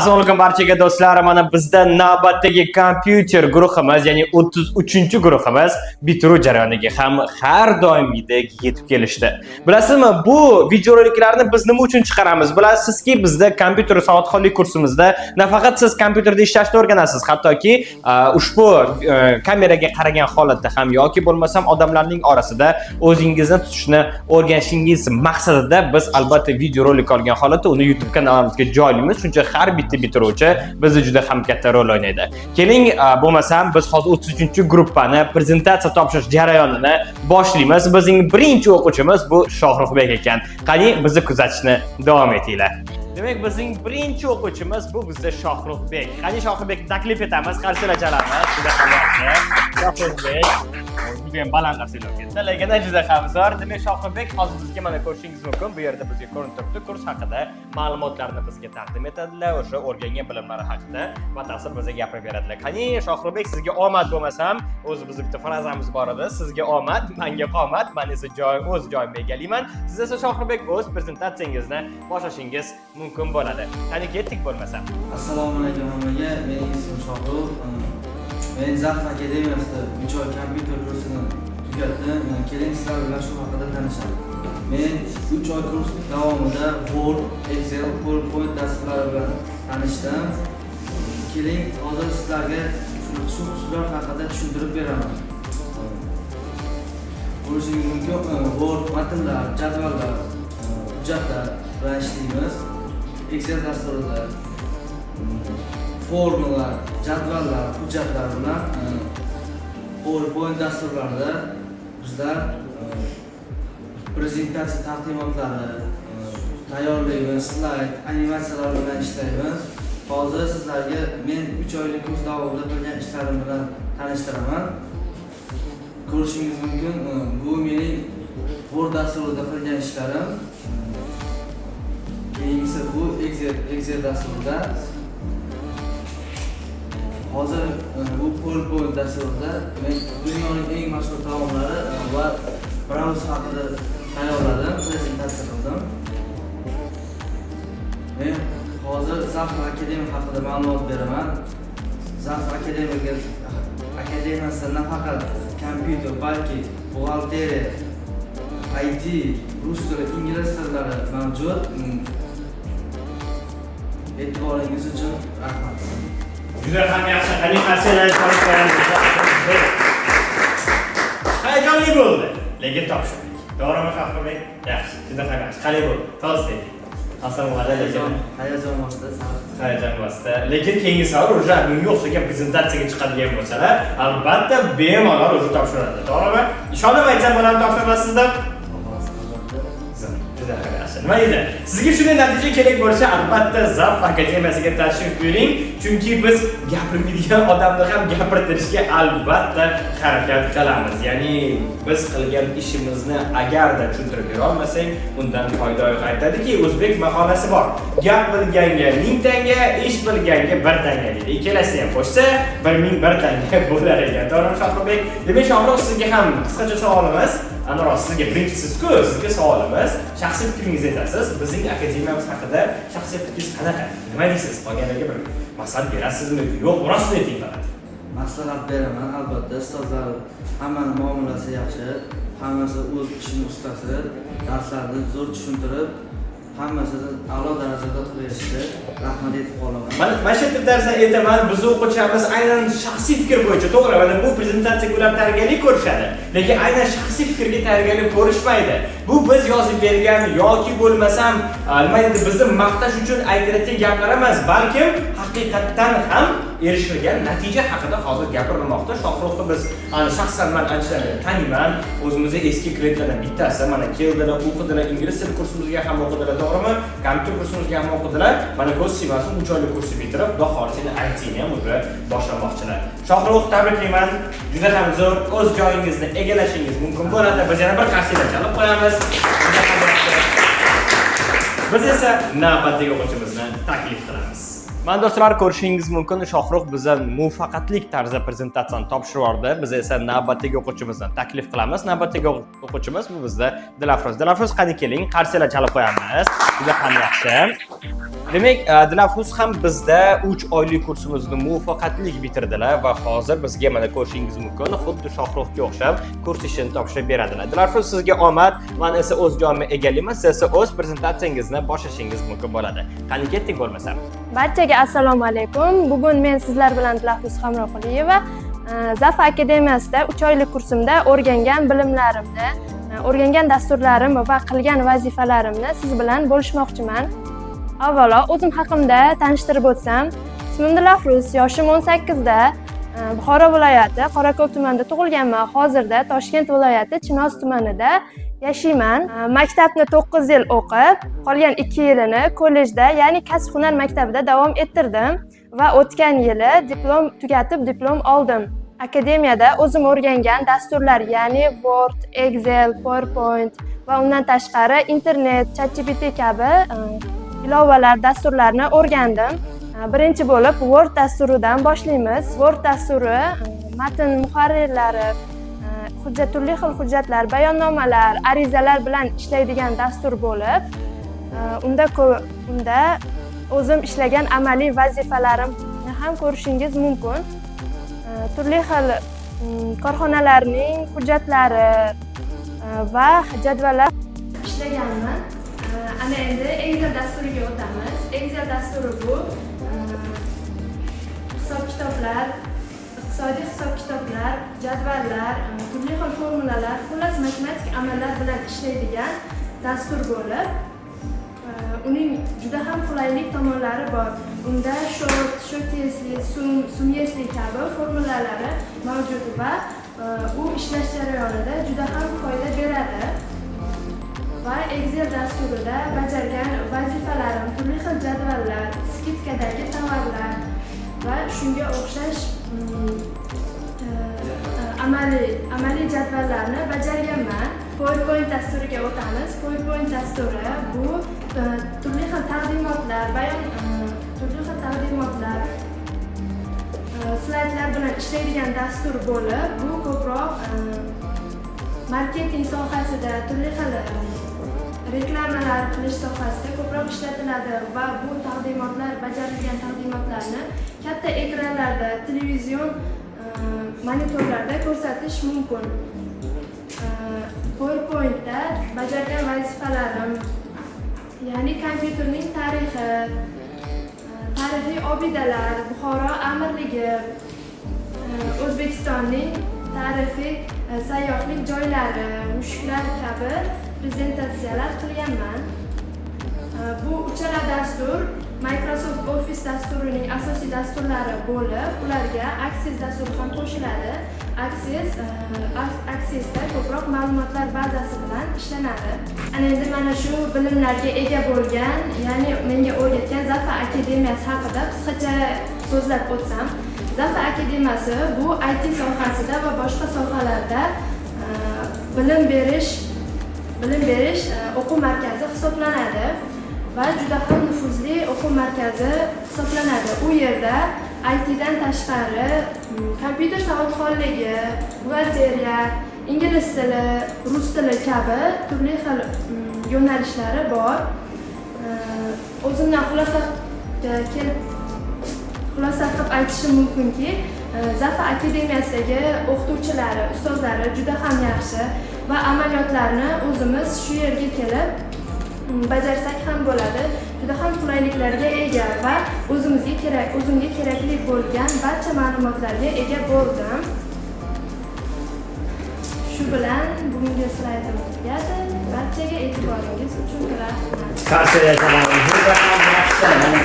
Assalomu alaykum barchaga do'stlar. Mana bizda navbatdagi kompyuter guruhimiz, ya'ni 33-guruhimiz bitiruv jarayoniga ham har doimgidek yetib kelishdi. Bilasizmi, bu videoroliklarni biz nima uchun chiqaramiz? Bilasizki, bizda kompyuter savodxonlik kursimizda nafaqat siz kompyuterda ishlashni o'rganasiz, hattoki ushbu kameraga qaragan holatda ham yoki bo'lmasam odamlarning orasida o'zingizni tutishni o'rganishingiz maqsadida biz albatta videorolik olgan holatda uni YouTube kanalimizga joylaymiz. Shuncha har bitiruvchi bizda juda ham katta rol o'ynaydi. Keling, bo'lmasam biz hozir 33-gruppani prezentatsiya topshirish jarayonini boshlaymiz. Bizning birinchi o'quvchimiz bu Shohruxbek ekan. Qani bizni kuzatishni davom etinglar. Demak, bizning birinchi o'quvchimiz bu bizda Shohruxbek. Qani Shohruxbekni taklif etamiz, qarshilar chalamiz. Juda ham yaxshi. Shohruxbek juda ham baland qarshilar ketdi. Lekin juda ham zo'r. Demak, Shohruxbek hozir bizga mana ko'rishingiz mumkin. Bu yerda bizga ko'rinib turibdi. Kurs haqida ma'lumotlarni bizga taqdim etadilar. O'sha o'rgangan bilimlari haqida batafsil bizga gapirib beradilar. Qani Shohruxbek, sizga omad bo'lmasam, o'zi bizning bitta frazamiz bor edi. Sizga omad, menga qomat. Men esa o'z joyimga egalayman. Siz esa Shohruxbek o'z prezentatsiyangizni boshlashingiz mumkin bo'ladi. Qani ketdik bo'lmasam. Assalomu alaykum hammaga. Mening ismim Shohrux. Men Zaf akademiyasida 3 oy kompyuter kursini tugatdim. Keling sizlar bilan shu haqida tanishamiz. Men 3 oy kurs davomida Word, Excel, PowerPoint dasturlari bilan tanishdim. Keling, hozir sizlarga shu usullar haqida tushuntirib beraman. Ko'rishingiz mumkin, Word matnlar, jadvallar, hujjatlar bilan ishlaymiz. Excel dasturida formulalar, jadvallar, hujjatlar bilan PowerPoint dasturlarida bizlar prezentatsiya taqdimotlari tayyorlaymiz, slayd, animatsiyalar bilan ishlaymiz. Hozir sizlarga men 3 oylik kurs davomida qilgan ishlarim bilan tanishtiraman. Ko'rishingiz mumkin, bu mening Word dasturida qilgan ishlarim. Keyingisi bu Excel dasturida. Hozir bu PowerPoint dasturida men dunyoning eng mashhur taomlari va browser haqida tayyorladim, prezentatsiya qildim. Men hozir Zaf akademiya haqida ma'lumot beraman. Zaf akademiyasida nafaqat kompyuter, balki buxgalteriya, IT, rus tili, ingliz tillari mavjud. E'tiboringiz uchun rahmat. Juda ham yaxshi. Qani qarshilar olib qo'yamiz. Hayajonli bo'ldi, lekin topshirdik. To'g'rimi Shohruxbek? Yaxshi, juda ham yaxshi. Qalay bo'ldi? Tozalik. Assalomu alaykum. Hayajon bosdi, hayajon bosdi. Lekin keyingi savol o'sha bunga o'xshagan prezentatsiyaga chiqadigan bo'lsalar, albatta bemalol o'sha topshiradi. To'g'rimi? Ishonib aytsam bo'ladi, topshirasizda. Nima edi? Sizga shunday natija kerak bo'lsa, albatta Zaf akademiyasiga tashrif buyuring, chunki biz gapirmaydigan odamni ham gapirtirishga albatta harakat qilamiz. Ya'ni biz qilgan ishimizni agarda tushuntirib bera olmasak, undan foyda yo'q. Aytadiki, o'zbek maqolasi bor. Gap bilganga 1000 tanga, ish bilganga 1 tanga deydi. Ikkalasi ham qo'shsa 1001 tanga bo'lar ekan. To'g'rimi Shohruxbek? Demak, Shohrux, sizga ham qisqacha savolimiz. Ana rost, sizga birinchisiz-ku, sizga savolimiz, shaxsiy fikringizni aytasiz. Bizning akademiyamiz haqida shaxsiy fikringiz qanaqa? Nima deysiz? Qolganlarga bir maslahat berasizmi? Yo'q, rostini ayting faqat. Maslahat beraman, albatta. Ustozlar hammaning muomalasi yaxshi, hammasi o'z ishining ustasi, darslarni zo'r tushuntirib, hammasini a'lo darajada qilishdi. Rahmat aytib qolaman. Mana shu yerda darslar aytaman, biz o'quvchilarimiz aynan shaxsiy fikr bo'yicha, to'g'ri, mana bu prezentatsiyaga ular tayyorgarlik ko'rishadi, lekin aynan shaxsiy fikrga tayyorgarlik ko'rishmaydi. Bu biz yozib bergan yoki bo'lmasam, nima deydi, bizni maqtash uchun aytilayotgan gaplar emas, balkim haqiqatdan ham erishilgan natija haqida hozir gapirilmoqda. Shohruxni biz shaxsan men anchadan taniyman. O'zimizning eski klientlardan bittasi mana keldilar, o'qidilar, ingliz tili kursimizga ham o'qidilar, to'g'rimi? Kompyuter kursimizga ham o'qidilar. Mana ko'z simasin 3 oylik kursni bitirib, xudo xohlasa IT-ni ham o'zi boshlamoqchilar. Shohrux, tabriklayman. Juda ham zo'r, o'z joyingizni egallashingiz mumkin bo'ladi. Biz yana bir qarshilar chalib qo'yamiz. Biz esa navbatdagi o'quvchimizni taklif qilamiz. Mana do'stlar, ko'rishingiz mumkin, Shohrux bizga muvaffaqiyatli tarzda prezentatsiyani topshirib yubordi. Biz esa navbatdagi o'quvchimizni taklif qilamiz. Navbatdagi o'quvchimiz bu bizda Dilafruz. Dilafruz, qani keling, qarshilar chalib qo'yamiz. Juda ham yaxshi. Demak, Dilafruz ham bizda 3 oylik kursimizni muvaffaqiyatli bitirdilar va hozir bizga mana ko'rishingiz mumkin, xuddi Shohruxga o'xshab kurs ishini topshirib beradilar. Dilafruz, sizga omad, men esa o'z joyimni egallayman, siz esa o'z prezentatsiyangizni boshlashingiz mumkin bo'ladi. Qani ketdik bo'lmasa. Barchaga assalomu alaykum. Bugun men sizlar bilan Dilafruz Hamroquliyeva Zafa Akademiyasida 3 oylik kursimda o'rgangan bilimlarimni, o'rgangan dasturlarim va qilgan vazifalarimni siz bilan bo'lishmoqchiman. Avvalo o'zim haqimda tanishtirib o'tsam, ismim Dilafruz, yoshim 18 da, Buxoro viloyati Qorako'l tumanida tug'ilganman. Hozirda Toshkent viloyati Chinoz tumanida yashayman. Maktabni 9 yil o'qib, qolgan 2 yilini kollejda, ya'ni kasb-hunar maktabida davom ettirdim va o'tgan yili diplom tugatib, diplom oldim. Akademiyada o'zim o'rgangan dasturlar, ya'ni Word, Excel, PowerPoint va undan tashqari internet, ChatGPT kabi ilovalar, dasturlarni o'rgandim. Birinchi bo'lib Word dasturidan boshlaymiz. Word dasturi matn muharrirlari, turli xil hujjatlar, bayonnomalar, arizalar bilan ishlaydigan dastur bo'lib, unda o'zim ishlagan amaliy vazifalarimni ham ko'rishingiz mumkin. Turli xil korxonalarning hujjatlari va jadvallar ishlaganman. Ana endi Excel dasturiga o'tamiz. Excel dasturi bu hisob-kitoblar, iqtisodiy hisob-kitoblar, jadvallar, turli xil formulalar, xullas matematik amallar bilan ishlaydigan dastur bo'lib, uning juda ham qulaylik tomonlari bor. Unda shortesli, sumyesli kabi formulalari mavjud va u ishlash jarayonida juda ham foyda beradi. Va Excel dasturida bajargan vazifalarim, turli xil jadvallar, skitkadagi tovarlar va shunga o'xshash amaliy jadvallarni bajarganman. PowerPoint dasturiga o'tamiz. PowerPoint dasturi bu turli xil taqdimotlar, slaydlar bilan ishlaydigan dastur bo'lib, bu ko'proq marketing sohasida, turli xil reklamalar qilish sohasida ko'proq ishlatiladi va bu taqdimotlar, bajarilgan taqdimotlarni katta ekranlarda, televizion monitorlarda ko'rsatish mumkin. PowerPointda bajargan vazifalarim, ya'ni kompyuterning tarixiy obidalar, Buxoro amirligi, O'zbekistonning tarixiy sayyohlik joylari, mushuklar kabi prezentatsiyalar qilganman. Bu uchala dastur Microsoft Office dasturining asosiy dasturlari bo'lib, ularga Access dasturi ham qo'shiladi. Accessda ko'proq ma'lumotlar bazasi bilan ishlanadi. Ana endi mana shu bilimlarga ega bo'lgan, ya'ni menga o'rgatgan Zafa Akademiyasi haqida qisqacha so'zlab o'tsam, Zafa Akademiyasi bu IT sohasida va boshqa sohalarda bilim berish o'quv markazi hisoblanadi va juda ham nufuzli o'quv markazi hisoblanadi. U yerda IT dan tashqari kompyuter savodxonligi, buxgalteriya, ingliz tili, rus tili kabi turli xil yo'nalishlari bor. O'zimdan xulosa qilib aytishim mumkinki, Zafa Akademiyasidagi o'qituvchilari, ustozlari juda ham yaxshi va amaliyotlarni o'zimiz shu yerga kelib bajarsak ham bo'ladi. Juda ham qulayliklarga ega va o'zimga kerakli bo'lgan barcha ma'lumotlarga ega bo'ldim. Shu bilan bugungi slaydim tugadi. Barchaga e'tiboringiz uchun rahmat.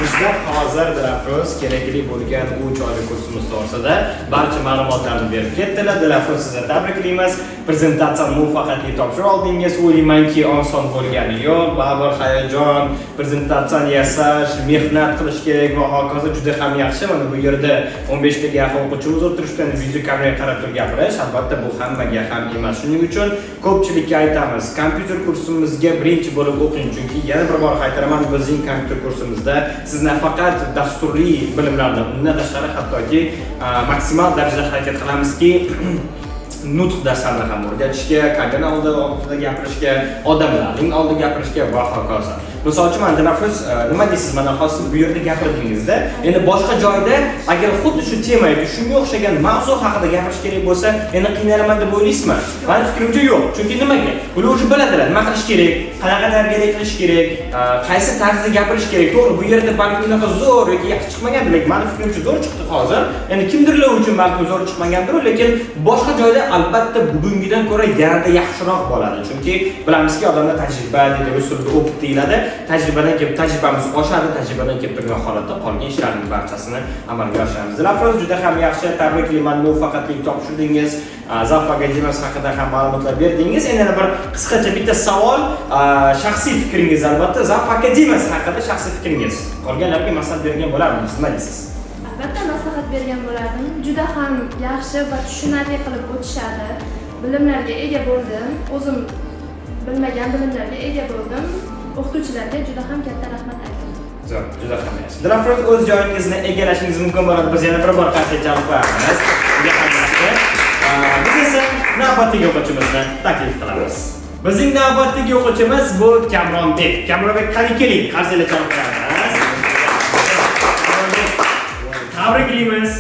Bizda hozir Dilafruz kerakli bo'lgan 3 oylik kursimiz to'g'risida barcha ma'lumotlarni berib ketdilar. Dilafruz, sizni tabriklaymiz. Prezentatsiyani muvaffaqiyatli topshirib oldingiz. O'ylaymanki, oson bo'lgani yo'q. Baribir hayajon, prezentatsiyani yasash, mehnat qilish kerak va hokazo juda ham yaxshi. Mana bu yerda 15 taga yaqin o'quvchimiz o'tirishgan, video kameraga qarab turib gapirish, albatta bu hammaga ham emas. Shuning uchun ko'pchilikka aytamiz, kompyuter kursimizga birinchi bo'lib o'qing, chunki yana bir bor qaytaraman, bizning kompyuter kursimizda siz nafaqat dasturli bilimlarni, undan tashqari hattoki maksimal darajada harakat qilamizki, nutq darslarni ham o'rgatishga, kamera oldida gapirishga, odamlarning oldida gapirishga va hokazo. Misol uchun mana Dilafruz nima deysiz mana hozir bu yerda gapirdingizda, endi boshqa joyda agar xuddi shu tema yoki shunga o'xshagan mavzu haqida gapirish kerak bo'lsa, endi qiynalaman deb o'ylaysizmi? Meni fikrimcha yo'q. Chunki nimaga? Ular o'zi biladilar, nima qilish kerak, qanaqa tarbiyalik qilish kerak, qaysi tarzda gapirish kerak. To'g'ri, bu yerda balki unaqa zo'r yoki yaxshi chiqmagandir, lekin meni fikrimcha zo'r chiqdi hozir. Endi kimdirlar uchun balki zo'r chiqmagandir, lekin boshqa joyda albatta bugungidan ko'ra yanada yaxshiroq bo'ladi. Chunki bilamizki, odamlar tajriba deydi, usulda o'qib deyiladi. Tajribadan kelib tajribamiz oshadi, tajribadan kelib turgan holatda qolgan ishlarning barchasini amalga oshiramiz. Dilafruz juda ham yaxshi, tabriklayman, muvaffaqiyatli topshirdingiz. Zafa Akademiyasi haqida ham ma'lumotlar berdingiz. Endi yana bir qisqacha bitta savol, shaxsiy fikringiz albatta, Zafa Akademiyasi haqida shaxsiy fikringiz. Qolganlarga maslahat bergan bo'larmisiz, nima deysiz? Albatta maslahat bergan bo'lardim. Juda ham yaxshi va tushunarli qilib o'tishadi. Bilimlarga ega bo'ldim. O'zim bilmagan bilimlarga ega bo'ldim. O'qituvchilarga juda ham katta rahmat aytaman. Zo'r, juda ham yaxshi. Dilafruz o'z joyingizni egallashingiz mumkin bo'ladi. Biz yana bir bor qancha jalb qilamiz. Juda ham yaxshi. Biz esa navbatdagi o'quvchimizni taklif qilamiz. Bizning navbatdagi o'quvchimiz bu Kamronbek. Kamronbek, qani keling, qarshilik jalb qilamiz. Tabriklaymiz.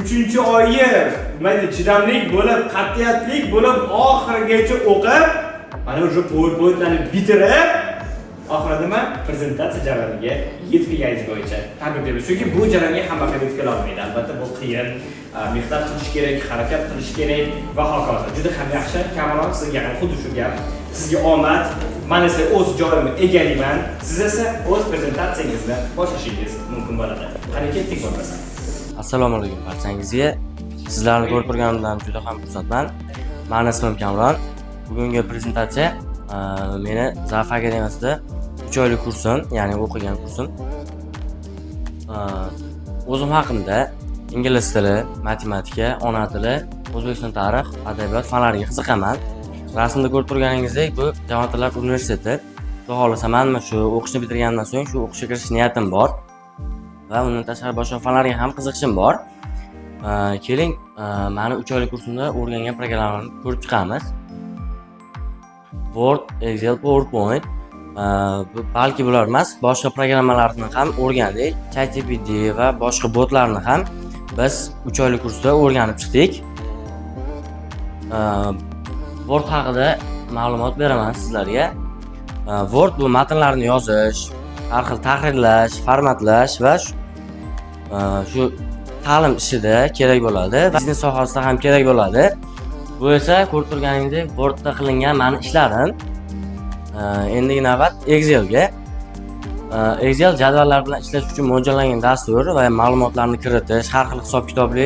3-oyi nima chidamlik bo'lib, qat'iyatlik bo'lib, oxirigacha o'qib, mana o'sha PowerPoint'larni bitirib, oxirida nima prezentatsiya jarayoniga yetkazganiz bo'yicha tabriklaymiz. Chunki bu jarayonga hamma ham yetkazila olmaydi. Albatta bu qiyin, mehnat qilish kerak, harakat qilish kerak va hokazo. Juda ham yaxshi. Kamron, sizga ham xuddi shu gap. Sizga omad. Men esa o'z joyimni egallayman. Siz esa o'z prezentatsiyangizni boshlashingiz mumkin bo'ladi. Qani ketdik bo'lmasa. Assalomu alaykum barchangizga. Sizlarni ko'rib turganimdan juda ham xursandman. Mening ismim Kamron. Bugungi prezentatsiya meni Zafa Akademiyasida 3 oylik kursim, ya'ni o'qigan kursim. O'zim haqimda ingliz tili, matematika, ona tili, O'zbekiston tarix, adabiyot fanlariga qiziqaman. Rasmda ko'rib turganingizdek, bu Jahon tillar universiteti. Xudo xolasa men shu o'qishni bitirgandan so'ng shu o'qishga kirish niyatim bor. Va undan tashqari boshqa fanlarga ham qiziqishim bor. Keling, meni 3 oylik kursimda o'rgangan programmalarni ko'rib chiqamiz. Word, Excel, PowerPoint, balki bular emas, boshqa programmalarni ham o'rgandik. ChatGPT va boshqa botlarni ham biz 3 oylik kursda o'rganib chiqdik. Word haqida ma'lumot beraman sizlarga. Word bu matnlarni yozish, har xil tahrirlash, formatlash va shu ta'lim ishida kerak bo'ladi, biznes sohasida ham kerak bo'ladi. Bu esa ko'rib turganingizdek Wordda qilingan meni ishlarim. Endi navbat Excelga. Excel jadvallar bilan ishlash uchun mo'ljallangan dastur va ma'lumotlarni kiritish, har xil hisob-kitobli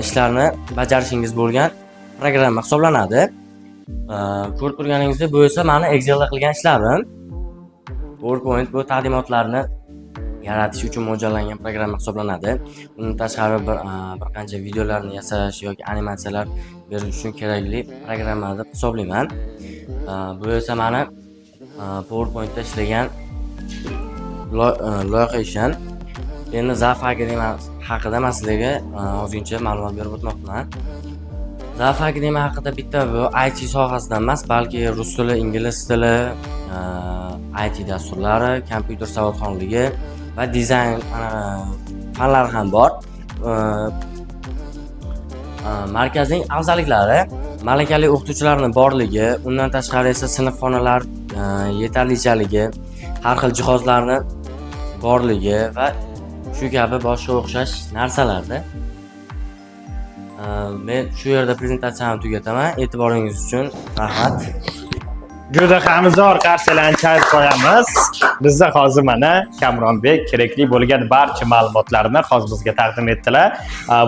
ishlarni bajarishingiz bo'lgan programma hisoblanadi. Ko'rib turganingizdek bu esa meni Excelda qilgan ishlarim. PowerPoint bu taqdimotlarni yaratish uchun mo'ljallangan programma hisoblanadi. Undan tashqari bir qancha videolarni yasash yoki animatsiyalar berish uchun kerakli programma deb hisoblayman. Bu esa meni PowerPointda ishlagan loyiha ishim. Endi Zafa Akademiyasi haqida men sizlarga ozgincha ma'lumot berib o'tmoqchiman. Zafa Akademiya haqida bitta bu IT sohasidan emas, balki rus tili, ingliz tili, IT dasturlari, kompyuter savodxonligi va dizayn fanlari ham bor. Markazning afzalliklari malakali o'qituvchilarning borligi, undan tashqari esa sinfxonalar yetarlichaligi, har xil jihozlarni borligi va shu kabi boshqa o'xshash narsalarda. Men shu yerda prezentatsiyamni tugataman. E'tiboringiz uchun rahmat. Juda ham zo'r qarshilanch qo'yamiz. Bizda hozir mana Kamronbek kerakli bo'lgan barcha ma'lumotlarni hozir bizga taqdim etdilar.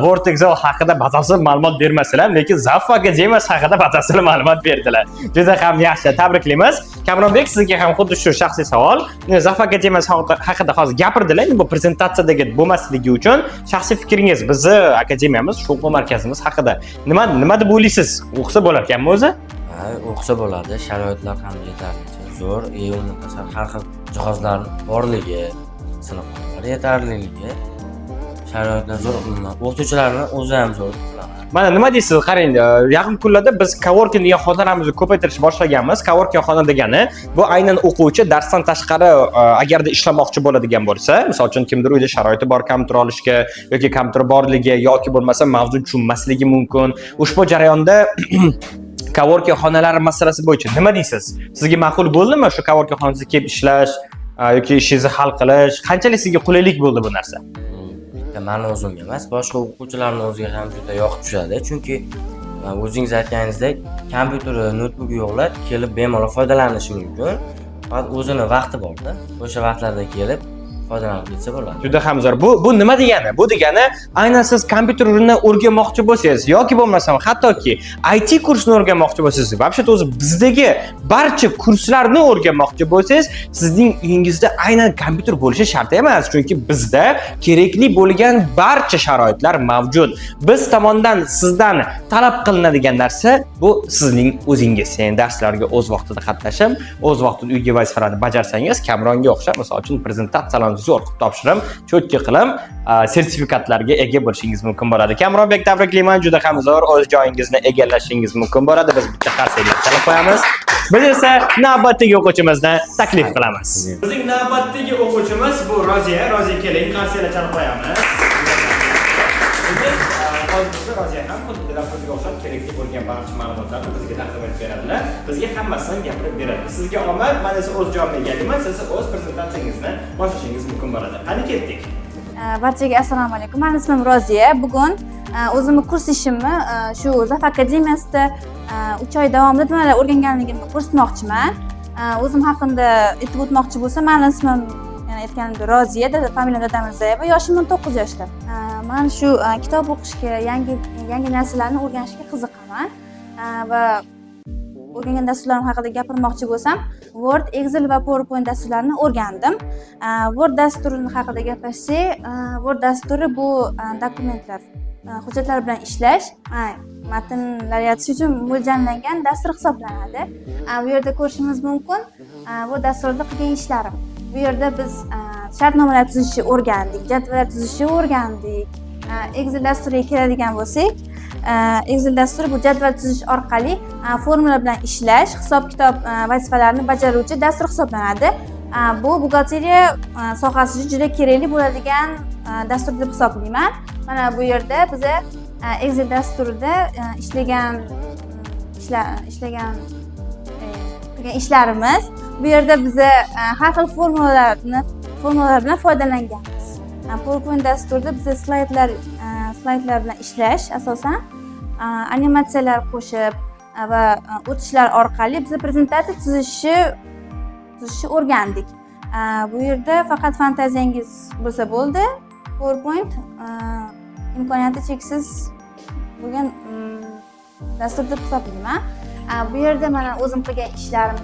Word Excel haqida batafsil ma'lumot bermasalar, lekin Zafa Akademiyasi haqida batafsil ma'lumot berdilar. Juda ham yaxshi, tabriklaymiz. Kamronbek, sizga ham xuddi shu shaxsiy savol. Zafa Akademiyasi haqida hozir gapirdilar. Bu prezentatsiyadagi bo'lmasligi uchun shaxsiy fikringiz, bizni akademiyamiz, o'quv markazimiz haqida nima deb o'ylaysiz? O'qisa bo'lar ekanmi o'zi? O'qisa bo'ladi, sharoitlar ham yetarlicha zo'r, undan tashqari har xil jihozlar borligi, sinfxonalar yetarliligi, sharoitlar zo'r, o'qituvchilarni o'zi ham zo'r. Mana nima deysiz? Qarang, yaqin kunlarda biz coworking degan xonalarimizni ko'paytirishni boshlaganmiz. Coworking xona degani bu aynan o'quvchi darsdan tashqari agarda ishlamoqchi bo'ladigan bo'lsa, misol uchun kimdir uyda sharoiti bor kompyuter olishga yoki kompyuter borligi yoki bo'lmasa mavzu tushunmasligi mumkin. Ushbu jarayonda coworking xonalari masalasi bo'yicha nima deysiz? Sizga ma'qul bo'ldimi shu coworking xonasiga kelib ishlash yoki ishingizni hal qilish? Qanchalik sizga qulaylik bo'ldi bu narsa? Mani o'zimga emas, boshqa o'quvchilarning o'ziga ham juda yoqib tushadi. Chunki o'zingiz aytganingizdek, kompyuteri, noutbuki yo'qlar kelib bemalol foydalanishi mumkin. Faqat o'zini vaqti bor-da. O'sha vaqtlarda kelib foydalanib ketsa bo'ladi. Juda ham zo'r. Bu nima degani? Bu degani, aynan siz kompyuterni o'rganmoqchi bo'lsangiz yoki bo'lmasam hattoki IT kursini o'rganmoqchi bo'lsangiz, vobshet o'zi bizdagi barcha kurslarni o'rganmoqchi bo'lsangiz, sizning uyingizda aynan kompyuter bo'lishi shart emas, chunki bizda kerakli bo'lgan barcha sharoitlar mavjud. Biz tomonidan sizdan talab qilinadigan narsa bu sizning o'zingiz. Ya'ni darslarga o'z vaqtida qatnashib, o'z vaqtida uyga vazifalarni bajarsangiz, Kamronga o'xshab, masalan uchun prezentatsiyalarni zo'r qilib topshirib, cho'tki qilib, sertifikatlarga ega bo'lishingiz mumkin bo'ladi. Kamronbek, tabriklayman, juda ham zo'r o'z joyingizni egallashingiz mumkin bo'ladi. Biz bitta qarsaklar chalib qo'yamiz. Biz esa navbatdagi o'quvchimizni taklif qilamiz. Bizning navbatdagi o'quvchimiz bu Roziya. Roziya, keling, qarsaklar chalib qo'yamiz. Hozirda Roziya ham xuddi lafzga o'xshab kerakli bo'lgan barcha ma'lumotlarni bizga taqdim etib beradilar. Bizga hammasini gapirib beradi. Sizga omad, men esa o'z joyimga egaman, siz o'z prezentatsiyangizni boshlashingiz mumkin bo'ladi. Qani ketdik. Barchaga assalomu alaykum. Mening ismim Roziya. Bugun o'zimni kurs ishimni shu Zaf akademiyasida 3 oy davomida nimalar o'rganganligimni ko'rsatmoqchiman. O'zim haqimda aytib o'tmoqchi bo'lsam, mening ismim aytganimdek Roziya, familiyam Dadamirzaeva, yoshim 19 yoshda. Men shu kitob o'qishga, yangi narsalarni o'rganishga qiziqaman va o'rgangan dasturlarim haqida gapirmoqchi bo'lsam, Word, Excel va PowerPoint dasturlarini o'rgandim. Word dasturi haqida gaplashsak, Word dasturi bu dokumentlar, hujjatlar bilan ishlash, matnlar yaratish uchun mo'ljallangan dastur hisoblanadi. Bu yerda ko'rishingiz mumkin, bu dasturda qilgan ishlarim. Bu yerda biz shartnomalar tuzishni o'rgandik, jadvallar tuzishni o'rgandik. Excel dasturiga keladigan bo'lsak, Excel dasturi bu jadval tuzish orqali formula bilan ishlash, hisob-kitob vazifalarini bajaruvchi dastur hisoblanadi. Bu buxgalteriya sohasida juda kerakli bo'ladigan dastur deb hisoblayman. Mana bu yerda biz Excel dasturida ishlagan ishlarimiz. Bu yerda biz har xil formulalar bilan foydalanganmiz. PowerPoint dasturida biz slaydlar bilan ishlash, asosan animatsiyalar qo'shib va o'tishlar orqali biz prezentatsiya tuzishni o'rgandik. Bu yerda faqat fantaziyangiz bo'lsa bo'ldi. PowerPoint imkoniyati cheksiz bo'lgan dastur deb hisoblayman. Bu yerda mana o'zim qilgan ishlarim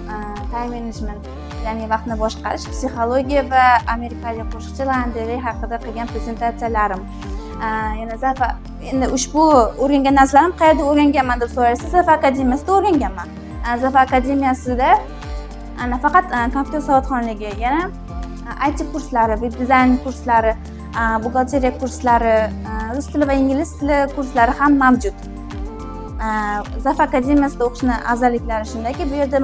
time management, ya'ni vaqtni boshqarish, psixologiya va amerikalik qo'shiqchi Lana Del Rey haqida qilgan prezentatsiyalarim. Yana endi ushbu o'rgangan narsalarim qayerda o'rganganman deb so'raysiz, Zaf akademiyasida o'rganganman. Zaf akademiyasida faqat kompyuter savodxonligi, yana IT kurslari, web dizayn kurslari, buxgalteriya kurslari, rus tili va ingliz tili kurslari ham mavjud. Zaf akademiyasida o'qishning afzalliklari shundaki, bu yerda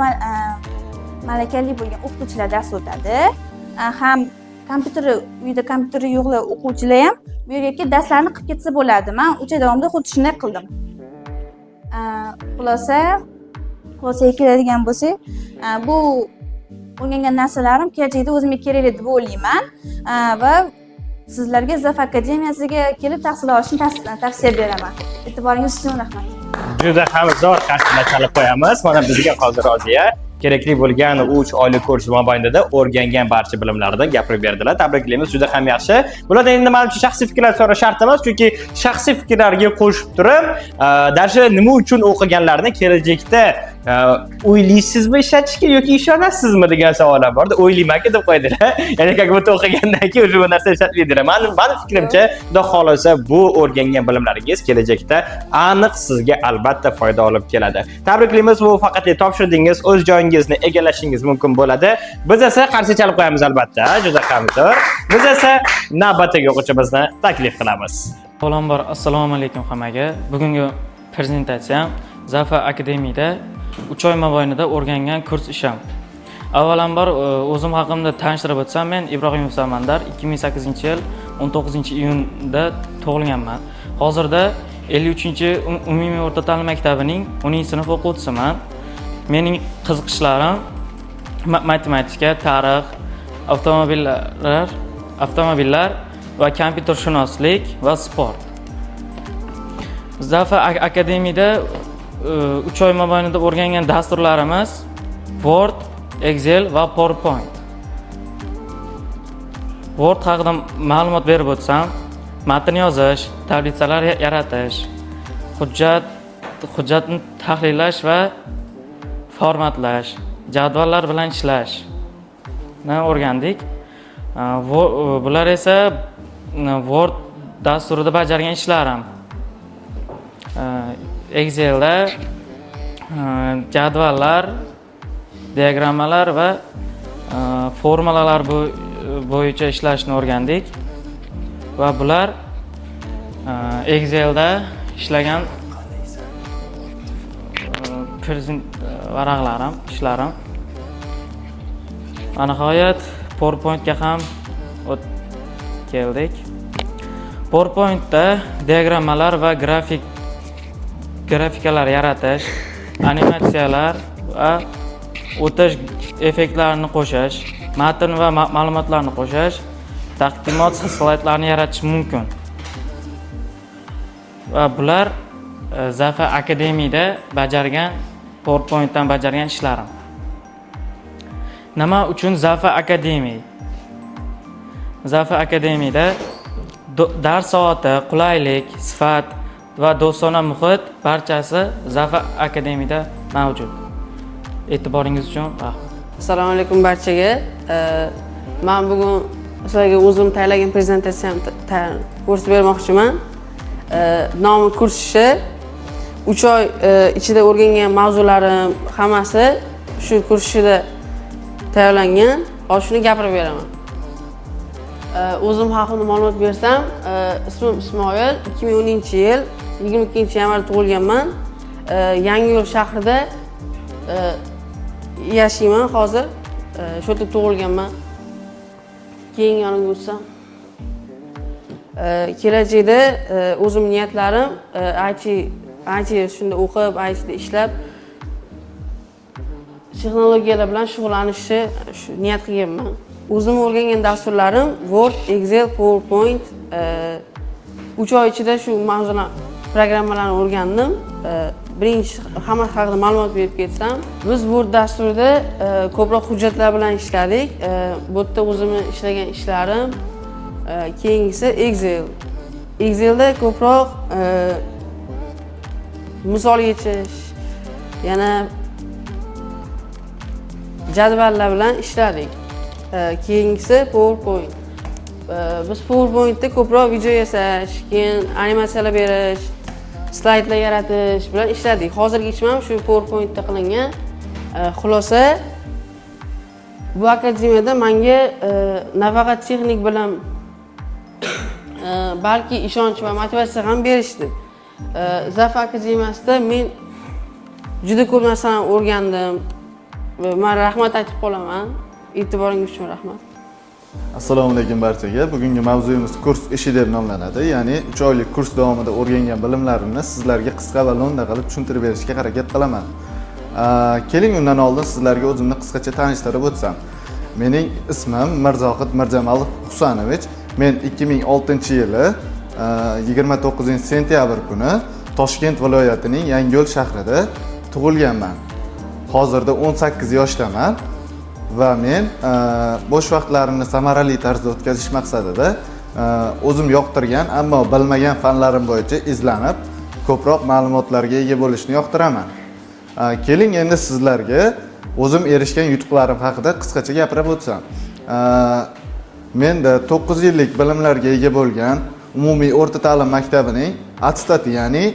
malakali bo'lgan o'qituvchilar dars o'tadi. Ham uyda kompyuteri yo'qlar o'quvchilar ham bu yerga kelib darslarni qilib ketsa bo'ladi. Men 3 oy davomida xuddi shunday qildim. Xulosaga keladigan bo'lsak, bu o'rgangan narsalarim kelajakda o'zimga kerakli deb o'ylayman va sizlarga Zaf akademiyasiga kelib tahsil olishni tavsiya beraman. E'tiboringiz uchun rahmat. Juda ham zo'r qarsaklar chalib qo'yamiz. Mana bizga hozir Roziya kerakli bo'lgan 3 oylik kurs mobaynida o'rgangan barcha bilimlaridan gapirib berdilar. Tabriklaymiz, juda ham yaxshi. Bularda endi menimcha shaxsiy fikrlar so'rash shart emas, chunki shaxsiy fikrlarga qo'shib turib, darsni nima uchun o'qiganlarini kelajakda o'ylaysizmi ishlatishga yoki ishonasizmi degan savollar borda. O'ylaymanki deb qo'ydilar. Ya'ni как будто o'qigandan keyin o'sha bu narsa ishlatmaydilar. Mani fikrimcha, xudo xolasa bu o'rgangan bilimlaringiz kelajakda aniq sizga albatta foyda olib keladi. Tabriklaymiz, muvaffaqiyatli topshirdingiz, o'z joyingizni egallashingiz mumkin bo'ladi. Biz esa qarshi chalib qo'yamiz albatta, juda ham zo'r. Biz esa navbatdagi o'quvchimizni taklif qilamiz. Avvalambor assalomu alaykum hammaga. Bugungi prezentatsiyam Zafa Akademiyada 3 oy mobaynida o'rgangan kurs ishim. Avvalambor o'zim haqimda tanishtirib o'tsam, men Ibrohimov Samandar 2008-yil 19-iyunda tug'ilganman. Hozirda 53-umumiy o'rta ta'lim maktabining 10-sinf o'quvchisiman. Mening qiziqishlarim matematika, tarix, avtomobillar va kompyutershunoslik va sport. Zafa Akademiyada 3 oy mobaynida o'rgangan dasturlarimiz Word, Excel va PowerPoint. Word haqida ma'lumot berib o'tsam, matn yozish, tablitsalar yaratish, hujjatni tahlillash va formatlash, jadvallar bilan ishlashni o'rgandik. Bular esa Word dasturida bajargan ishlarim. Excelda jadvallar, diagrammalar va formulalar bo'yicha ishlashni o'rgandik. Va bular Excelda ishlagan varaqlarim, ishlarim. Va nihoyat PowerPointga ham keldik. PowerPointda diagrammalar va grafikalar yaratish, animatsiyalar va o'tish effektlarini qo'shish, matn va ma'lumotlarni qo'shish, taqdimot slaydlarini yaratish mumkin. Va bular Zafa Akademiyada bajargan PowerPointdan bajargan ishlarim. Nima uchun Zafa Akademiya? Zafa Akademiyada dars soati, qulaylik, sifat va do'stona muhit barchasi Zafa Akademiyada mavjud. E'tiboringiz uchun rahmat. Assalomu alaykum barchaga. Men bugun sizlarga o'zim tayyorlagan prezentatsiyamni ko'rsatib bermoqchiman. Nomi kurs ishi 3 oy ichida o'rgangan mavzularim hammasi shu kurs ishida tayyorlangan. Hozir shuni gapirib beraman. O'zim haqimda ma'lumot bersam, ismim Ismoil, 2010-yil 22-yanvar tug'ilganman. Yangiyo'l shahrida yashayman hozir. Shu yerda tug'ilganman. Keyin yonimga o'tsam, kelajakda o'zim niyatlarim IT shunda o'qib, ITda ishlab texnologiyalar bilan shug'ullanishni shu niyat qilganman. O'zim o'rgangan dasturlarim Word, Excel, PowerPoint. 3 oy ichida shu mavzular programmalarni o'rgandim. Birinchi hamma haqida ma'lumot berib ketsam, biz Word dasturida ko'proq hujjatlar bilan ishladik. Bu yerda o'zimning ishlagan ishlarim, keyingisi Excel. Excelda ko'proq misol yechish, yana jadvallar bilan ishladik. Keyingisi PowerPoint. Biz PowerPointda ko'proq video yasash, keyin animatsiyalar berish, slaydlar yaratish bilan ishladik. Hozirgi ishim ham shu PowerPointda qilingan. Xulosa, bu akademiyada menga nafaqat texnik bilim, balki ishonch va motivatsiya ham berishdi. Zafa akademiyasida men juda ko'p narsani o'rgandim. Men rahmat aytib qolaman. E'tiboringiz uchun rahmat. Assalomu alaykum barchaga. Bugungi mavzuyimiz kurs ishi deb nomlanadi. Ya'ni 3 oylik kurs davomida o'rgangan bilimlarimni sizlarga qisqa va lo'nda qilib tushuntirib berishga harakat qilaman. Keling, undan oldin sizlarga o'zimni qisqacha tanishtirib o'tsam. Mening ismim Mirzohid Mirjamalov Husanovich. Men 2006-yili 29-sentyabr kuni Toshkent viloyatining Yangiyo'l shahrida tug'ilganman. Hozirda 18 yoshdaman. Va men bo'sh vaqtlarimni samarali tarzda o'tkazish maqsadida o'zim yoqtirgan, ammo bilmagan fanlarim bo'yicha izlanib, ko'proq ma'lumotlarga ega bo'lishni yoqtiraman. Keling endi sizlarga o'zim erishgan yutuqlarim haqida qisqacha gapirib o'tsam. Menda 9 yillik bilimlarga ega bo'lgan umumiy o'rta ta'lim maktabining attestati, ya'ni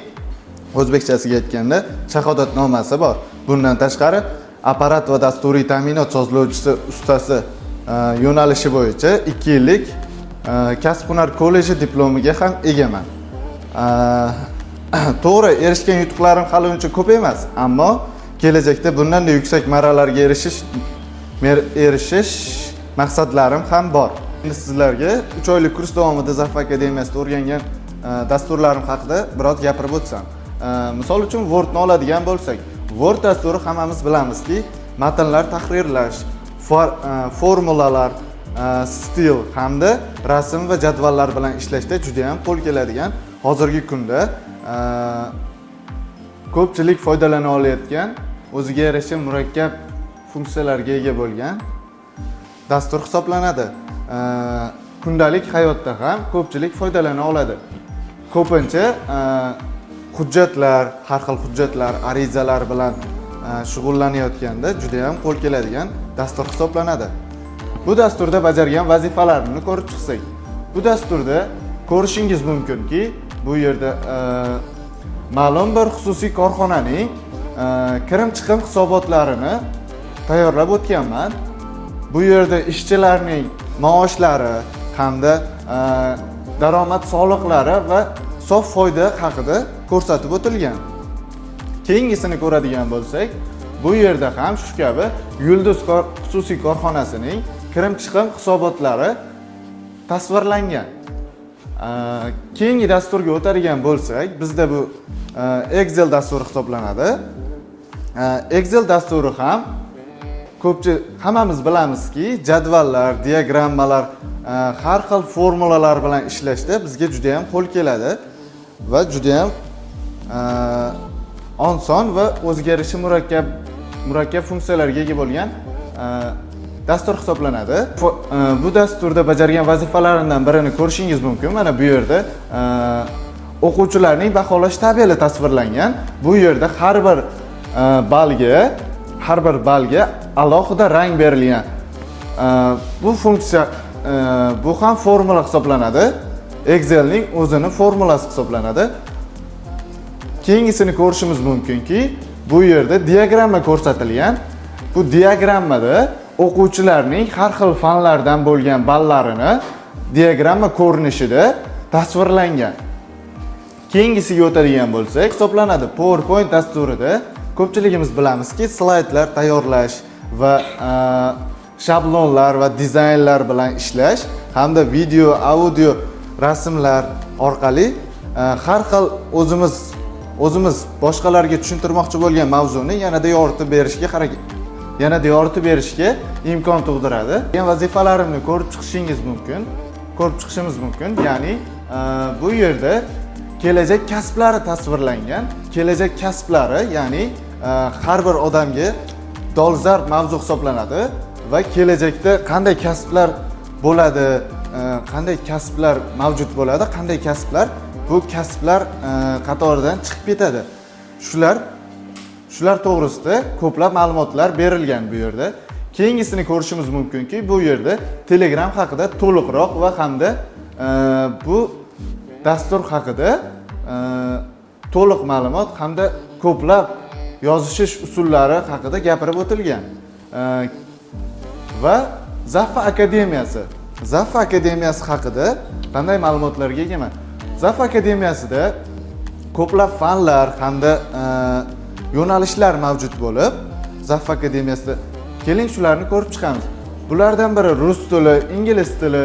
o'zbekchasiga aytganda shahodatnomasi bor. Bundan tashqari apparat va dasturiy ta'minot sozlovchisi ustasi yo'nalishi bo'yicha 2 yillik kasb-hunar kolleji diplomiga ham egaman. To'g'ri, erishgan yutuqlarim hali uncha ko'p emas, ammo kelajakda bundan da yuksak marralarga erishish maqsadlarim ham bor. Endi sizlarga 3 oylik kurs davomida Zafa akademiyasida o'rgangan dasturlarim haqida biroz gapirib o'tsam. Misol uchun Wordni oladigan bo'lsak, Word dasturi hammamiz bilamizki, matnlar tahrirlash, formulalar, stil hamda rasm va jadvallar bilan ishlashda juda ham qo'l keladigan, hozirgi kunda ko'pchilik foydalana olayotgan, o'ziga yarasha murakkab funksiyalarga ega bo'lgan dastur hisoblanadi. Kundalik hayotda ham ko'pchilik foydalana oladi. Ko'pincha hujjatlar, har xil hujjatlar, arizalar bilan shug'ullanayotganda juda ham qo'l keladigan dastur hisoblanadi. Bu dasturda bajargan vazifalarni ko'rib chiqsak, bu dasturda ko'rishingiz mumkinki, bu yerda ma'lum bir xususiy korxonaning kirim-chiqim hisobotlarini tayyorlab o'tganman. Bu yerda ishchilarning maoshlari hamda daromad soliqlari va sof foyda haqida ko'rsatib o'tilgan. Keyingisini ko'radigan bo'lsak, bu yerda ham shu kabi Yulduz xususiy korxonasining kirim-chiqim hisobotlari tasvirlangan. Keyingi dasturga o'tadigan bo'lsak, bizda bu Excel dasturi hisoblanadi. Excel dasturi ham hammamiz bilamizki, jadvallar, diagrammalar, har xil formulalar bilan ishlashda bizga juda ham qo'l keladi va juda ham oson va o'ziga yarasha murakkab funksiyalarga ega bo'lgan dastur hisoblanadi. Bu dasturda bajargan vazifalarimdan birini ko'rishingiz mumkin. Mana bu yerda o'quvchilarning baholash tabeli tasvirlangan. Bu yerda har bir balga alohida rang berilgan. Bu funksiya bu ham formula hisoblanadi. Excelning o'zini formulasi hisoblanadi. Keyingisini ko'rishimiz mumkinki, bu yerda diagramma ko'rsatilgan. Bu diagrammada o'quvchilarning har xil fanlardan bo'lgan ballarini diagramma ko'rinishida tasvirlangan. Keyingisiga o'tadigan bo'lsak, hisoblanadi. PowerPoint dasturida ko'pchiligimiz bilamizki, slaydlar tayyorlash va shablonlar va dizaynlar bilan ishlash hamda video, audio, rasmlar orqali har xil o'zimiz boshqalarga tushuntirmoqchi bo'lgan mavzuni yanada yoritib berishga imkon tug'diradi. Men vazifalarimni ko'rib chiqishimiz mumkin. Ya'ni bu yerda kelajak kasblari tasvirlangan. Kelajak kasblari, ya'ni har bir odamga dolzarb mavzu hisoblanadi va kelajakda qanday kasblar bo'ladi, qanday kasblar mavjud bo'ladi, qanday kasblar bu kasblar qatoridan chiqib ketadi. Shular to'g'risida ko'plab ma'lumotlar berilgan bu yerda. Keyingisini ko'rishimiz mumkinki, bu yerda Telegram haqida to'liqroq va hamda bu dastur haqida to'liq ma'lumot hamda ko'plab yozishish usullari haqida gapirib o'tilgan. Va Zafa akademiyasi haqida qanday ma'lumotlarga egaman? Zafa akademiyasida ko'plab fanlar hamda yo'nalishlar mavjud bo'lib, Zafa akademiyasida keling shularni ko'rib chiqamiz. Bulardan biri rus tili, ingliz tili,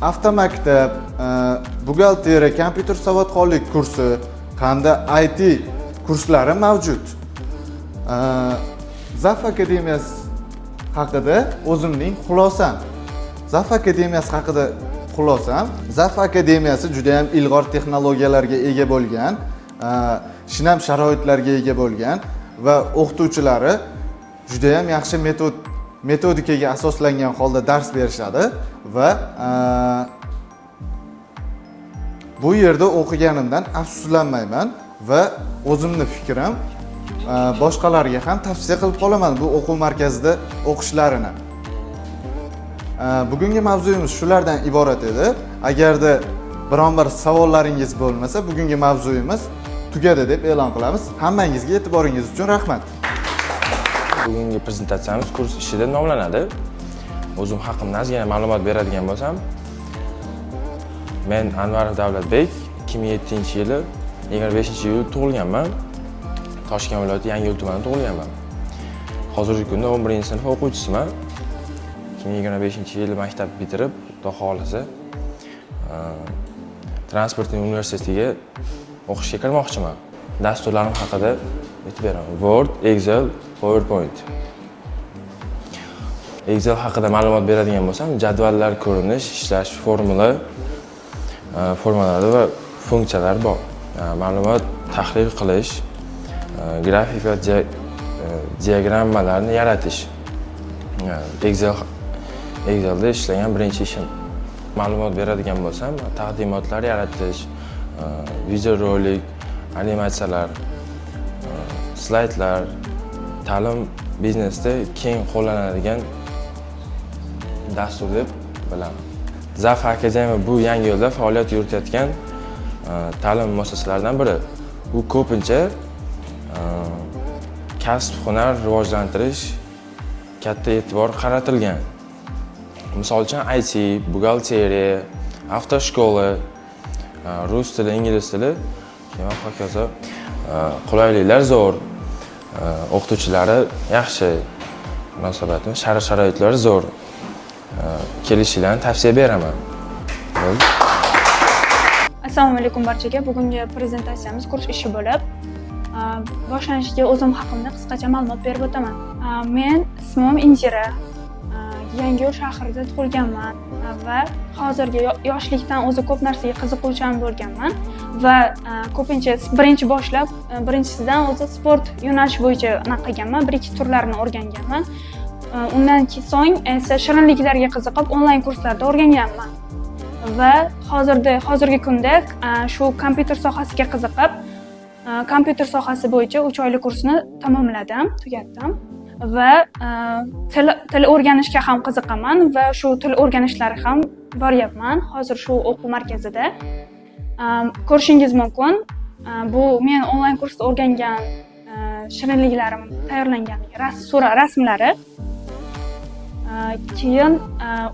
avtomaktab, buxgalteriya, kompyuter savodxonlik kursi hamda IT kurslari mavjud. Zafa akademiyasi haqida o'zimning xulosam. Zafa akademiyasi juda ham ilg'or texnologiyalarga ega bo'lgan, shinam sharoitlarga ega bo'lgan va o'qituvchilari juda ham yaxshi metodikaga asoslangan holda dars berishadi va bu yerda o'qiganimdan afsuslanmayman va o'zimning fikrim boshqalarga ham tavsiya qilib qolaman bu o'quv markazida o'qishlarini. Bugungi mavzuyimiz shulardan iborat edi. Agarda biron bir savollaringiz bo'lmasa, bugungi mavzuyimiz tugadi deb e'lon qilamiz. Hammangizga e'tiboringiz uchun rahmat. Bugungi prezentatsiyamiz kurs ishi deb nomlanadi. O'zim haqimdan ozgina ma'lumot beradigan bo'lsam, men Anvarov Davlatbek 2007-yili 25-iyul tug'ilganman. Toshkent viloyati Yangiyo'l tumanida tug'ilganman. Hozirgi kunda 11-sinf o'quvchisiman. 2025-yili maktab bitirib, Xudo xolisa, Transport universitetiga o'qishga kirmoqchiman. Dasturlarim haqida aytib beraman. Word, Excel, PowerPoint. Excel haqida ma'lumot beradigan bo'lsam, jadvallar, ko'rinish, ishlash, formalari va funksiyalar bor. Ma'lumot tahlil qilish, grafik va diagrammalarni yaratish. Excelda ishlagan birinchi ishim. Ma'lumot beradigan bo'lsam, taqdimotlar yaratish, videorolik, animatsiyalar, slaydlar, ta'lim biznesda keng qo'llanadigan dastur deb bilaman. Zafa Akademiya bu Yangiyo'lda faoliyat yuritayotgan ta'lim muassasalaridan biri. Bu ko'pincha kasb hunar rivojlantirish katta e'tibor qaratilgan. Misol uchun IT, buxgalteriya, avtoshkola, rus tili, ingliz tili va hokazo qulayliklar zo'r. O'qituvchilari yaxshi, munosabatimiz, sharoitlar zo'r. Kelishinglarni tavsiya beraman. Assalomu alaykum barchaga. Bugungi prezentatsiyamiz kurs ishi bo'lib, boshlanishiga o'zim haqimda qisqacha ma'lumot berib o'taman. Men ismim Indira. Yangiyo'l shahrida tug'ilganman va hozirgi yoshlikdan o'zi ko'p narsaga qiziquvchan bo'lganman va ko'pincha birinchisidan o'zi sport yo'nalishi bo'yicha qilganman, 1-2 turlarini o'rganganman. Undan so'ng esa shirinliklarga qiziqib onlayn kurslarda o'rganganman va hozirgi kunda shu kompyuter sohasiga qiziqib, kompyuter sohasi bo'yicha 3 oylik kursni tamomladim, tugatdim. Va til o'rganishga ham qiziqaman va shu til o'rganishlari ham boryapman. Hozir shu o'quv markazida ko'rishingiz mumkin. Bu men onlayn kursda o'rgangan shirinliklarim tayyorlangan rasmlari. Keyin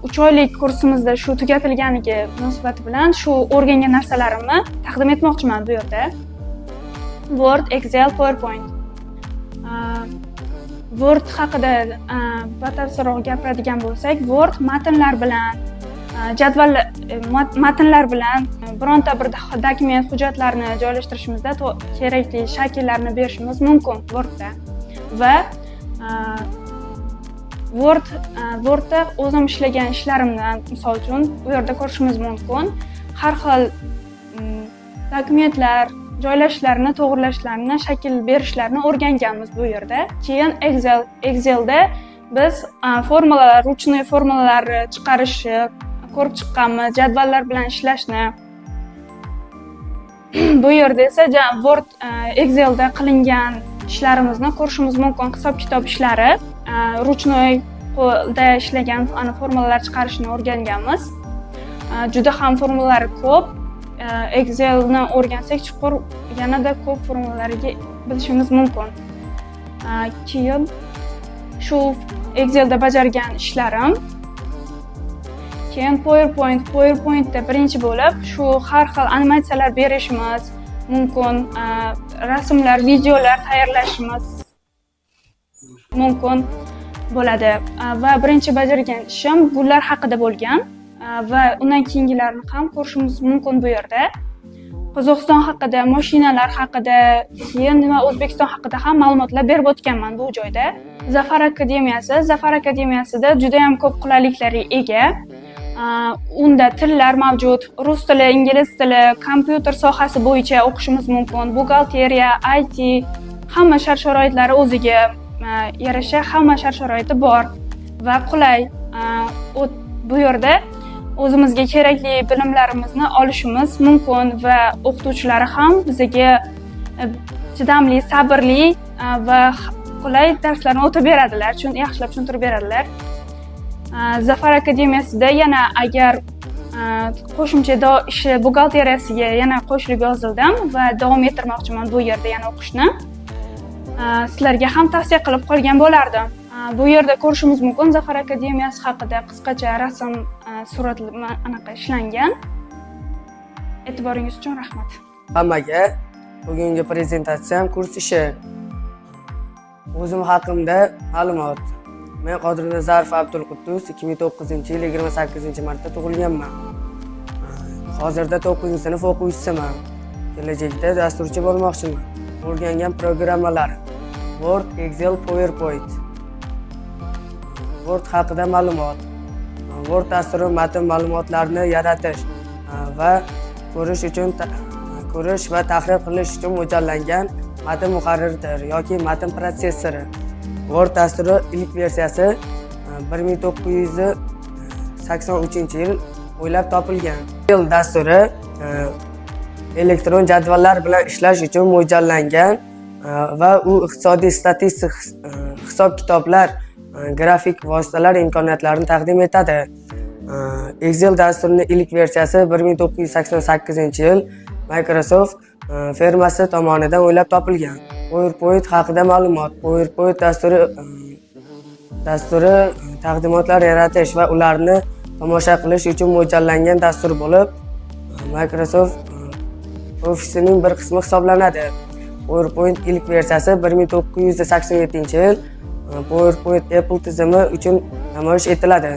3 oylik kursimizda shu tugatilganiga munosabati bilan shu o'rgangan narsalarimni taqdim etmoqchiman bu yerda. Word, Excel, PowerPoint. Word haqida batafsilroq gapiradigan bo'lsak, Word matnlar bilan, matnlar bilan bironta bir dokument, hujjatlarni joylashtirishimizda kerakli shakllarni berishimiz mumkin Wordda. Va Wordda o'zim ishlagan ishlarimdan, misol uchun, bu yerda ko'rishimiz mumkin. Har xil dokumentlar joylashlarni, to'g'rilashlarini, shakl berishlarni o'rganganmiz bu yerda. Keyin Excelda biz formulalar, ruchnoy formulalarni chiqarishni ko'rib chiqqanmiz, jadvallar bilan ishlashni. Bu yerda esa Word, Excelda qilingan ishlarimizni ko'rishimiz mumkin, hisob-kitob ishlari, ruchnoy qo'lda ishlagan formulalar chiqarishni o'rganganmiz. Juda ham formulalari ko'p. Excelni o'rgansak, chuqur yanada ko'p formulalarga bilishimiz mumkin. Keyin shu Excelda bajargan ishlarim. Keyin PowerPointda birinchi bo'lib, shu har xil animatsiyalar berishimiz mumkin, rasmlar, videolar tayyorlashimiz mumkin bo'ladi. Va birinchi bajargan ishim bular haqida bo'lgan. Va undan keyingilarni ham ko'rishimiz mumkin bu yerda. Qozog'iston haqida, mashinalar haqida, keyin O'zbekiston haqida ham ma'lumotlar berib o'tganman bu joyda. Zafar Akademiyasida juda ham ko'p qulayliklarga ega. Unda tillar mavjud, rus tili, ingliz tili, kompyuter sohasi bo'yicha o'qishimiz mumkin. Buxgalteriya, IT, hamma shart-sharoitlari o'ziga yarasha, hamma shart-sharoiti bor va qulay. Bu yerda o'zimizga kerakli bilimlarimizni olishimiz mumkin va o'qituvchilari ham bizga chidamli, sabrli va qulay darslarni o'tib beradilar, yaxshilab tushuntirib beradilar. Zafar akademiyasida yana agar qo'shimcha ishi buxgalteriyasiga yana qo'shilib yozildim va davom ettirmoqchiman bu yerda yana o'qishni. Sizlarga ham tavsiya qilib qolgan bo'lardim. Bu yerda ko'rishingiz mumkin Zafar akademiyasi haqida qisqacha rasm surat anaqa ishlangan. E'tiboringiz uchun rahmat. Hammaga bugungi prezentatsiyam kurs ishi. O'zim haqimda ma'lumot. Men Qodirinazarov Abdulquddus 2009-yil 28-marta tug'ilganman. Hozirda 9-sinf o'quvchisiman. Kelajakda dasturchi bo'lmoqchiman. O'rgangan programmalar: Word, Excel, PowerPoint. Word haqida ma'lumot. Word dasturi matn ma'lumotlarini yaratish va ko'rish va tahrir qilish uchun mo'ljallangan matn muharrirdir yoki matn protsessori. Word dasturi ilk versiyasi 1983-yil o'ylab topilgan. Excel dasturi elektron jadvallar bilan ishlash uchun mo'ljallangan va u iqtisodiy statistik hisob-kitoblar, grafik vositalar imkoniyatlarini taqdim etadi. Excel dasturining ilk versiyasi 1988-yil Microsoft firmasi tomonidan o'ylab topilgan. PowerPoint haqida ma'lumot. PowerPoint dasturi taqdimotlar yaratish va ularni tomosha qilish uchun mo'ljallangan dastur bo'lib, Microsoft Office'ning bir qismi hisoblanadi. PowerPoint ilk versiyasi 1987-yil PowerPoint Apple tizimi uchun namoyish etiladi.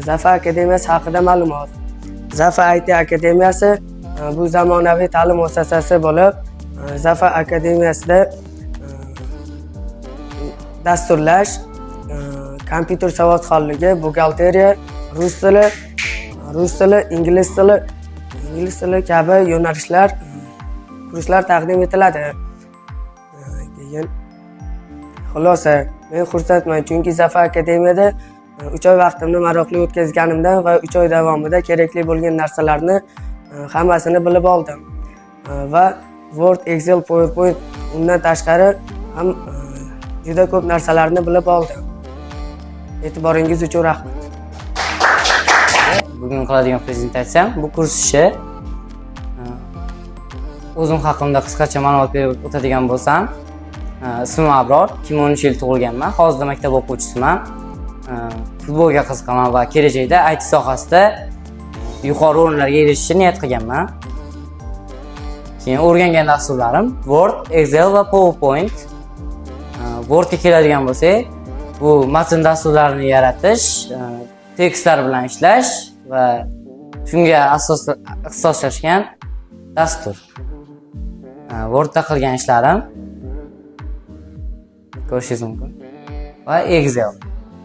Zafar akademiyasi haqida ma'lumot. Zafar IT akademiyasi bu zamonaviy ta'lim muassasasi bo'lib, Zafar akademiyasida dasturlash, kompyuter savodxonligi, buxgalteriya, rus tili, ingliz tili kabi yo'nalishlar kurslar taqdim etiladi. Keyin xulosa, men xursandman chunki Zafar akademiyada 3 oy vaqtimni maroqli o'tkazganimdan va 3 oy davomida kerakli bo'lgan narsalarni hammasini bilib oldim. Va Word, Excel, PowerPoint undan tashqari ham juda ko'p narsalarni bilib oldim. E'tiboringiz uchun rahmat. Bugun qiladigan prezentatsiyam bu kurs ishi. O'zim haqimda qisqacha ma'lumot berib o'tadigan bo'lsam, ismim Abror, 2013-yil tug'ilganman. Hozirda maktab o'quvchisiman. Futbolga qiziqaman va kelajakda IT sohasida yuqori o'rinlarga erishishni niyat qilganman. Keyin o'rgangan dasturlarim Word, Excel va PowerPoint. Wordga keladigan bo'lsak, bu matn dasturlarini yaratish, tekstlar bilan ishlash va shunga ixtisoslashgan dastur. Wordda qilgan ishlarim ko'rishingiz mumkin. Va Excel.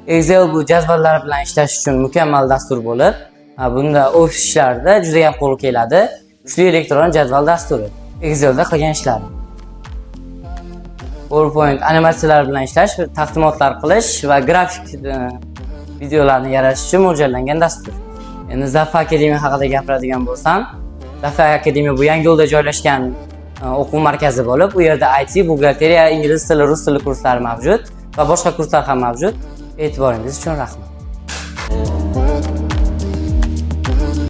Excel bu jadvallar bilan ishlash uchun mukammal dastur bo'lib, bunda ofis ishlarida juda ham qo'l keladi. Kuchli elektron jadval dasturi. Excelda qilgan ishlarim. PowerPoint animatsiyalar bilan ishlash, taqdimotlar qilish va grafik videolarni yaratish uchun mo'ljallangan dastur. Endi Zafar akademiya haqida gapiradigan bo'lsam, Zafar akademiya bu Yangiyo'lda joylashgan o'quv markazi bo'lib, u yerda IT, buxgalteriya, ingliz tili, rus tili kurslari mavjud va boshqa kurslar ham mavjud. E'tiboringiz uchun rahmat.